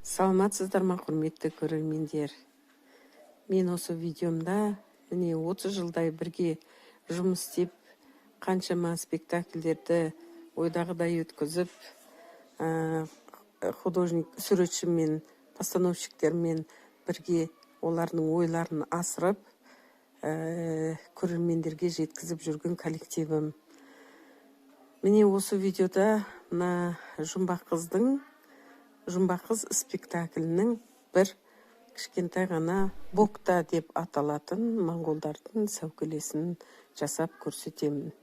Саламатсыздар ма, құрметті көрермендер. Мен осы видеомда міне 30 жылдай бірге жұмыс істеп, қаншама спектакльдерді ойдағыдай өткізіп, художник, суретшімен, постановщиктермен бірге олардың ойларын асырып, көрермендерге жеткізіп жүрген коллективім. Міне осы видеода жұмбақ қыз спектаклінің бір кішкентай ғана бокта деп аталатын монголдардың сәукелесін жасап көрсетемін.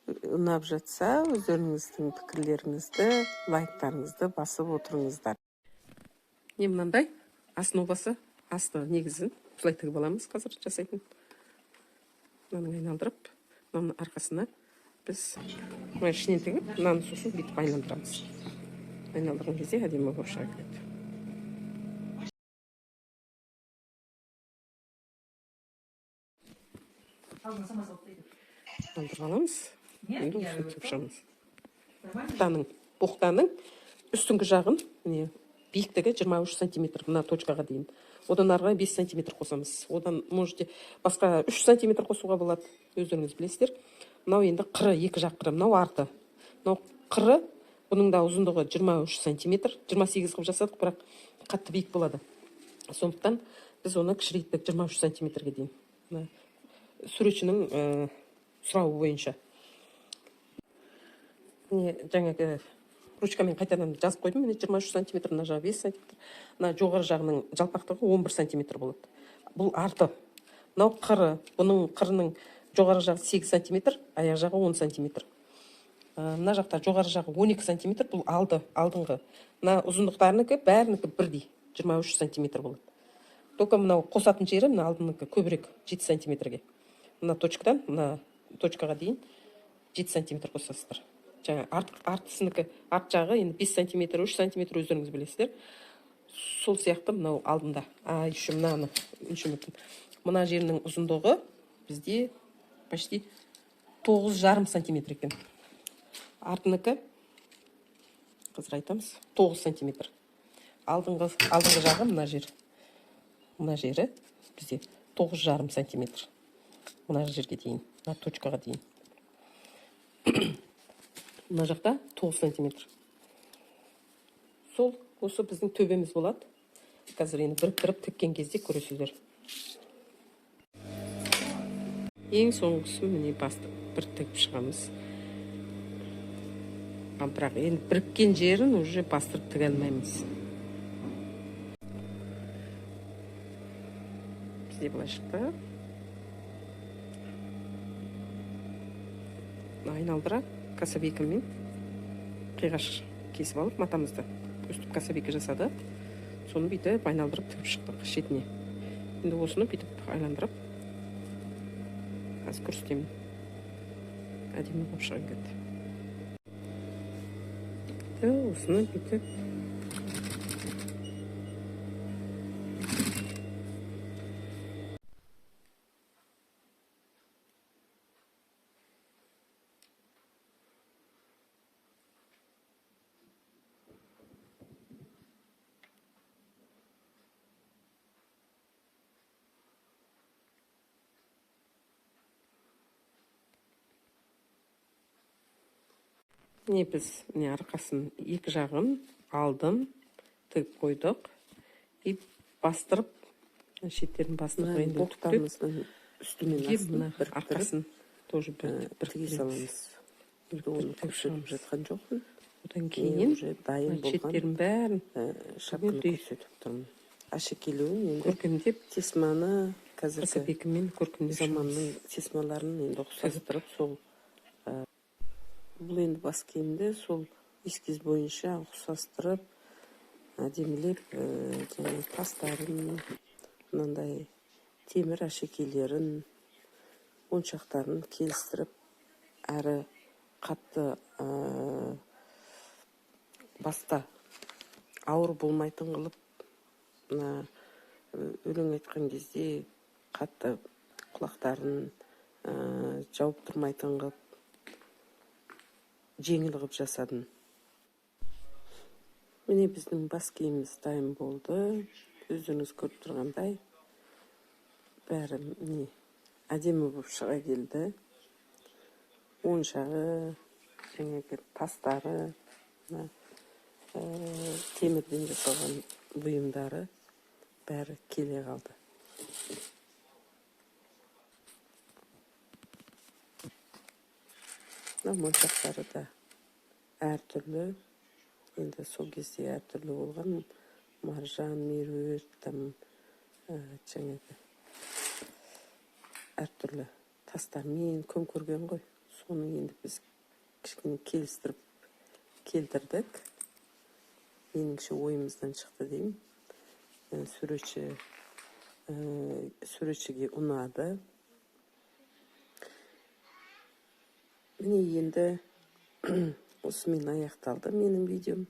Ұнап жатса, өздеріңіздің пікірлеріңізді, лайктарыңызды басып отырыңыздар. Не мынандай основасы, асты негізін солай тігіп аламыз қазір жасайтын. Мынаны айналдырып, мынаның арқасына біз ішінен тігіп, мынаны сосын бүйтіп айналдырамыз. Айналдырған кезде әдемі болып шыға келеді. Айналдырып аламыз. Енді осыны тігіп шығамыз. Боқтаның үстіңгі жағын, биіктігі 23 сантиметр, мына точкаға дейін. Одан арғы 5 сантиметр қосамыз. Одан можете басқа 3 сантиметр қосуға болады, өздеріңіз білесіздер. Мынау енді қыры, екі жақ қыры, мынау арты. Мынау қыры, бұның да ұзындығы 23 сантиметр, 28 қып жасадық, бірақ қатты биік болады. Сондықтан біз оны кішірейттік 23 сантиметрге дейін. Суретшінің сұрауы бойынша. Жаңағы ручкамен қайтадан жазып қойдым. 23 сантиметр, мына жағы 5 сантиметр. Мына жоғары жағының жалпақтығы 11 сантиметр болады. Бұл арты. Мынау қыры. Бұның қырының жоғары жағы 8 сантиметр, аяқ жағы 10 сантиметр. Мына жақта жоғары жағы 12 сантиметр, бұл алдыңғы. Мына ұзындықтарынікі бәрінікі бірдей, 23 сантиметр болады. Только мынау қосатын жері, мына алдыныкі көбірек, 7 сантиметрге. Мына точкадан, мына точкаға дейін 7 сантиметр қосасыздар. Жаңа артысыныкі, арт жағы енді 5 сантиметр, 3 сантиметр өздеріңіз білесіздер. Сол сияқты мынау алдында. Еще мына жерінің ұзындығы бізде почти 9,5 сантиметр екен. Артыныкі, қазір айтамыз, 9 сантиметр. Алдыңғы жағы мына жер. Мына жері бізде 9,5 сантиметр. Мына жерге дейін, мына точкаға дейін. Мына жақта 9 сантиметр. Сол, осы біздің төбеміз болады. Қазір енді біріктіріп тіккен кезде көресіздер. Ең соңғысы міне басты бір тігіп шығамыз. Бірақ енді біріккен жерін уже бастырып тіге алмаймыз. Бізде былай шықты. Айналдыра кособейкамен қиғаш кесіп алып матамызды. Өстіп кособейка жасады. Соны бүйтіп айналдырып тігіп шықтық шетіне. Енді осыны бүйтіп айландырып қазір көрсетемін. Әдемі болып шыға келеді. Осыны бүйтіп біз арқасын екі жағын алдым, тігіп қойдық. И бастырып, шеттерін бастырып, енді боқтарымыздың үстімен арқасын тоже біртіге саламыз. Оны көрсетіп жатқан жоқпын. Одан кейін шеттерін бәрін шапканы көрсетіп тұрмын. Әшекейлеуін көркемдеп, тесманы қазіргі заманның тесмаларын енді ұқсастырып, сол бұл енді бас киімді сол эскиз бойынша ұқсастырып, әдемілеп, тастарын, мынандай темір әшекейлерін, моншақтарын келістіріп, әрі қатты баста ауыр болмайтын қылып, өлең айтқан кезде қатты құлақтарын жауып тұрмайтын қылып, жеңіл қылып жасадым. Міне біздің бас киіміміз дайын болды. Өздеріңіз көріп тұрғандай, бәрі міне әдемі болып шыға келді. Оншағы, жаңағы тастары, темірден жасалған бұйымдары бәрі келе қалды. Моншақтары да әртүрлі. Енді сол кезде әртүрлі болған. Маржан, меруерт, жаңағы әртүрлі тастармен көм көрген ғой. Соны енді біз кішкене келістіріп келтірдік. Меніңше ойымыздан шықты деймін. Суретшіге ұнады. Міне енді осымен аяқталды менің видеом.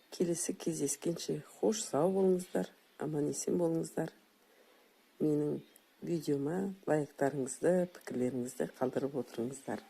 Келесі кездескенше хош сау болыңыздар, аман есен болыңыздар. Менің видеома лайктарыңызды, пікірлеріңізді қалдырып отырыңыздар.